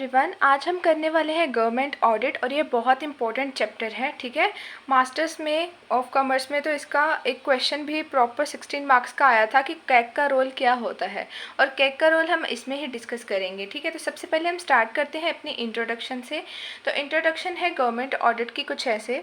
Everyone, आज हम करने वाले हैं गवर्नमेंट ऑडिट और ये बहुत इंपॉर्टेंट चैप्टर है। ठीक है, मास्टर्स में ऑफ कॉमर्स में तो इसका एक क्वेश्चन भी प्रॉपर 16 मार्क्स का आया था कि कैग का रोल क्या होता है, और कैग का रोल हम इसमें ही डिस्कस करेंगे। ठीक है, तो सबसे पहले हम स्टार्ट करते हैं अपनी इंट्रोडक्शन से। तो इंट्रोडक्शन है गवर्नमेंट ऑडिट की कुछ ऐसे।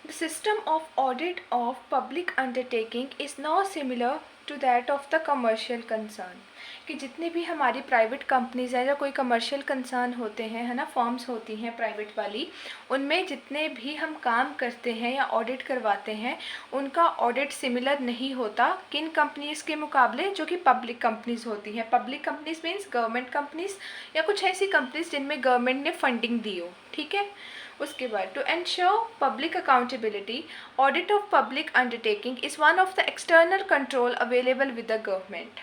The system of audit of public undertaking is now similar to that of the commercial concern। कि जितने भी हमारी प्राइवेट कंपनीज़ हैं या कोई कमर्शियल कंसर्न होते हैं, है ना, फॉर्म्स होती हैं प्राइवेट वाली, उनमें जितने भी हम काम करते हैं या ऑडिट करवाते हैं उनका ऑडिट सिमिलर नहीं होता किन कंपनीज़ के मुकाबले जो कि पब्लिक कंपनीज़ होती हैं। Public companies means government companies या कुछ ऐसी कंपनीज़ जिनमें गवर्नमेंट ने फंडिंग दी हो। ठीक है, उसके बाद to ensure public accountability, audit of public undertaking is one of the external control available with the government.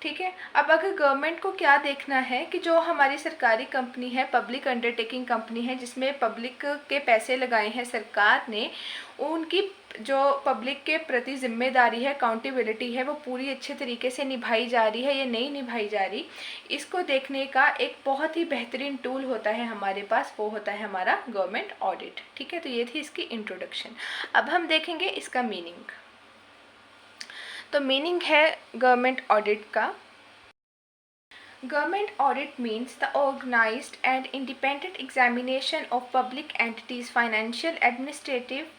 ठीक है, अब अगर गवर्नमेंट को क्या देखना है कि जो हमारी सरकारी कंपनी है, पब्लिक अंडरटेकिंग कंपनी है जिसमें पब्लिक के पैसे लगाए हैं सरकार ने, उनकी जो पब्लिक के प्रति जिम्मेदारी है, अकाउंटेबिलिटी है, वो पूरी अच्छे तरीके से निभाई जा रही है या नहीं निभाई जा रही, इसको देखने का एक बहुत ही बेहतरीन टूल होता है हमारे पास, वो होता है हमारा गवर्नमेंट ऑडिट। ठीक है, तो ये थी इसकी इंट्रोडक्शन। अब हम देखेंगे इसका मीनिंग। तो मीनिंग है गवर्नमेंट ऑडिट का, Government audit means the organized and independent examination of public entities' financial, administrative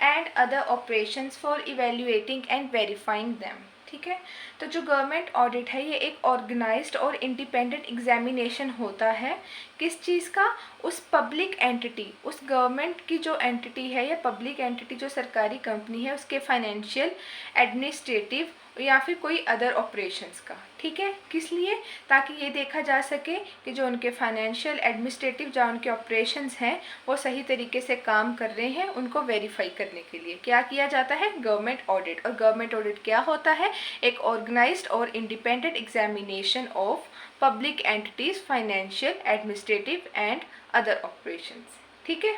and other operations for evaluating and verifying them। ठीक है, तो जो गवर्नमेंट ऑडिट है ये एक ऑर्गेनाइज्ड और इंडिपेंडेंट एग्जामिनेशन होता है किस चीज़ का, उस पब्लिक एंटिटी, उस गवर्नमेंट की जो एंटिटी है या पब्लिक एंटिटी जो सरकारी कंपनी है उसके फाइनेंशियल, एडमिनिस्ट्रेटिव या फिर कोई अदर ऑपरेशंस का। ठीक है, किस लिए, ताकि ये देखा जा सके कि जो उनके फाइनेंशियल, एडमिनिस्ट्रेटिव जो उनके ऑपरेशंस हैं वो सही तरीके से काम कर रहे हैं, उनको वेरीफाई करने के लिए क्या किया जाता है, गवर्नमेंट ऑडिट। और गवर्नमेंट ऑडिट क्या होता है, एक ऑर्गेनाइज्ड और independent examination of public entities financial, administrative and other operations. ठीक है,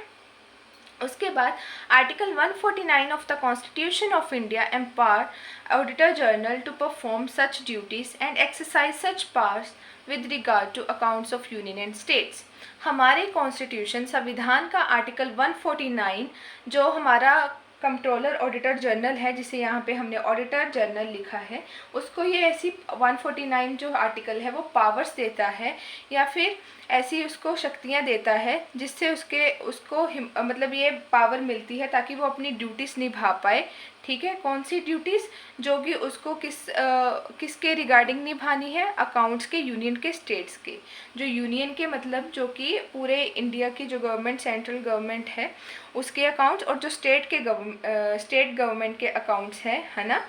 उसके बाद article 149 of the constitution of India empower auditor general to perform such duties and exercise such powers with regard to accounts of union and states. हमारे constitution, संविधान का article 149 जो हमारा controller auditor general है, जिसे यहाँ पे हमने ऑडिटर जनरल लिखा है, उसको ये ऐसी 149 जो आर्टिकल है वो पावर्स देता है या फिर ऐसी उसको शक्तियाँ देता है जिससे उसको मतलब ये पावर मिलती है ताकि वो अपनी ड्यूटीज़ निभा पाए। ठीक है, कौन सी ड्यूटीज़, जो कि उसको किसके रिगार्डिंग निभानी है, अकाउंट्स के, यूनियन के, स्टेट्स के। जो यूनियन के मतलब जो कि पूरे इंडिया की जो गवर्नमेंट, सेंट्रल गवर्नमेंट है उसके अकाउंट्स, और जो स्टेट गवर्नमेंट के अकाउंट्स हैं, है ना,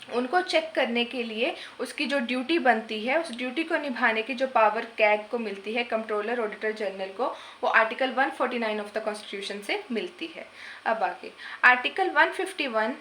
उनको चेक करने के लिए उसकी जो ड्यूटी बनती है, उस ड्यूटी को निभाने की जो पावर कैग को मिलती है, कंट्रोलर ऑडिटर जनरल को, वो आर्टिकल 149 ऑफ द कॉन्स्टिट्यूशन से मिलती है। अब आगे article 151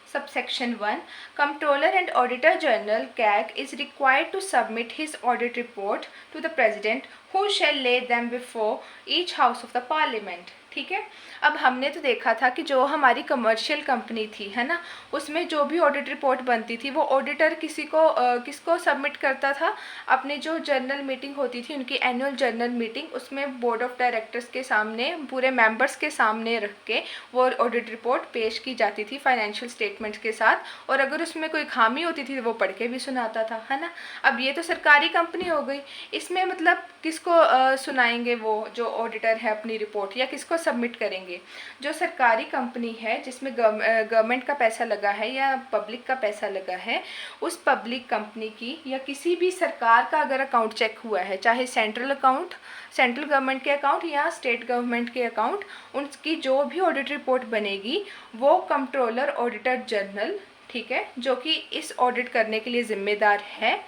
Subsection 1, Comptroller and Auditor General CAG is required to submit his audit report to the President, who shall lay them before each house of the Parliament। ठीक है, अब हमने तो देखा था कि जो हमारी कमर्शियल कंपनी थी, है ना, उसमें जो भी ऑडिट रिपोर्ट बनती थी वो ऑडिटर किसको सबमिट करता था, अपने जो जनरल मीटिंग होती थी, उनकी एनुअल जनरल मीटिंग, उसमें बोर्ड ऑफ डायरेक्टर्स के सामने, पूरे मेंबर्स के सामने रख के वो ऑडिट रिपोर्ट पेश की जाती थी फाइनेंशियल स्टेटमेंट्स के साथ, और अगर उसमें कोई खामी होती थी तो वो पढ़ के भी सुनाता था, है ना। अब ये तो सरकारी कंपनी हो गई, इसमें मतलब किसको सुनाएंगे वो जो ऑडिटर है अपनी रिपोर्ट, या किसको सबमिट करेंगे, जो सरकारी कंपनी है जिसमें गवर्नमेंट का पैसा लगा है या पब्लिक का पैसा लगा है, उस पब्लिक कंपनी की या किसी भी सरकार का अगर अकाउंट चेक हुआ है, चाहे सेंट्रल गवर्नमेंट के अकाउंट या स्टेट गवर्नमेंट के अकाउंट, उनकी जो भी ऑडिट रिपोर्ट बनेगी वो कंट्रोलर ऑडिटर जनरल, ठीक है, जो कि इस ऑडिट करने के लिए जिम्मेदार है,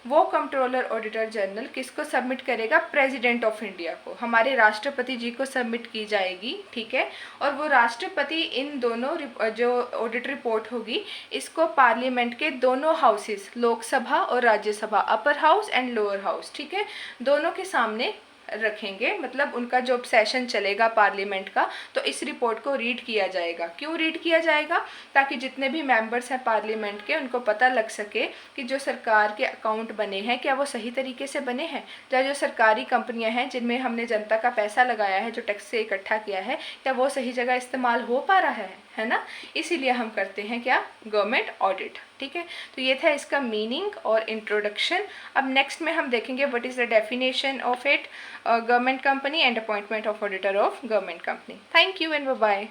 वो कंट्रोलर ऑडिटर जनरल किसको सबमिट करेगा, प्रेसिडेंट ऑफ इंडिया को, हमारे राष्ट्रपति जी को सबमिट की जाएगी। ठीक है, और वो राष्ट्रपति इन दोनों जो ऑडिट रिपोर्ट होगी इसको पार्लियामेंट के दोनों हाउसेस, लोकसभा और Rajya Sabha, upper house and lower house, ठीक है, दोनों के सामने रखेंगे, मतलब उनका जो सेशन चलेगा पार्लियामेंट का, तो इस रिपोर्ट को रीड किया जाएगा। क्यों रीड किया जाएगा? ताकि जितने भी मेंबर्स हैं पार्लियामेंट के, उनको पता लग सके कि जो सरकार के अकाउंट बने हैं क्या वो सही तरीके से बने हैं, या जो सरकारी कंपनियां हैं जिनमें हमने जनता का पैसा लगाया है, जो टैक्स से इकट्ठा किया है, क्या वो सही जगह इस्तेमाल हो पा रहा है ना। इसीलिए हम करते हैं क्या, गवर्नमेंट ऑडिट। ठीक है, तो ये था इसका मीनिंग और इंट्रोडक्शन। अब नेक्स्ट में हम देखेंगे what is the definition of it, government company and appointment of auditor of government company. Thank you and bye bye.